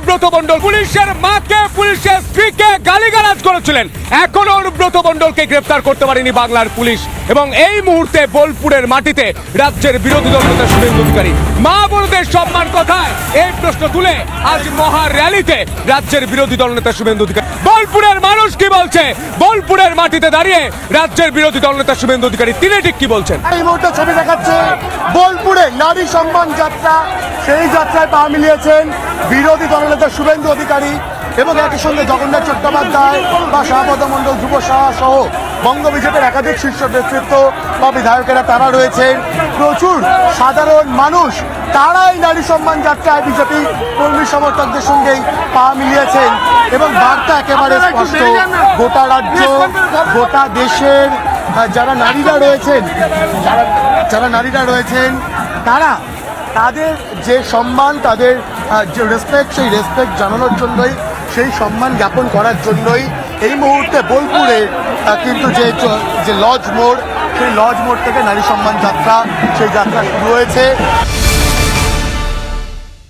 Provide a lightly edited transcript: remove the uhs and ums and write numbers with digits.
অনুব্রত মণ্ডল পুলিশের মাকে পুলিশের স্ত্রীকে গালিগালাজ করেছিলেন, এখনো অনুব্রত মণ্ডলকে গ্রেফতার করতে পারেনি বাংলার পুলিশ। এবং এই মুহূর্তে বোলপুরের মাটিতে রাজ্যের বিরোধী দল নেতা শুভেন্দু অধিকারী মা বোনদের সম্মান কোথায় এই প্রশ্ন তুলে আজ মহা র্যালিতে রাজ্যের বিরোধী দল নেতা শুভেন্দু অধিকারী। বোলপুরের মানুষ কি বলছে, বোলপুরের মাটিতে দাঁড়িয়ে রাজ্যের বিরোধী দল নেতা শুভেন্দু অধিকারী তিনি ঠিক কি বলছেন। এই মুহূর্তে ছবি দেখাচ্ছে বোলপুরে নারী সম্মান যাত্রা, সেই যাত্রায় পা মিলিয়েছেন বিরোধী দলনেতা শুভেন্দু অধিকারী এবং একই সঙ্গে জগন্নাথ চট্টোপাধ্যায় বা শাহপদ মণ্ডল, যুব সাহা সহ বঙ্গ বিজেপির একাধিক শীর্ষ নেতৃত্ব বা বিধায়কেরা তারা রয়েছেন। প্রচুর সাধারণ মানুষ তারাই নারী সম্মান যাত্রায় বিজেপি কর্মী সমর্থকদের সঙ্গেই পা মিলিয়েছেন এবং বার্তা একেবারে স্পষ্ট। গোটা রাজ্য, গোটা দেশের যারা নারীরা রয়েছেন তারা তাদের যে সম্মান, তাদের যে রেসপেক্ট, সেই রেসপেক্ট জানানোর জন্যই, সেই সম্মান জ্ঞাপন করার জন্যই এই মুহূর্তে বোলপুরে কিন্তু যে লজ মোড়, সেই লজ মোড় থেকে নারী সম্মান যাত্রা, সেই যাত্রা শুরু হয়েছে।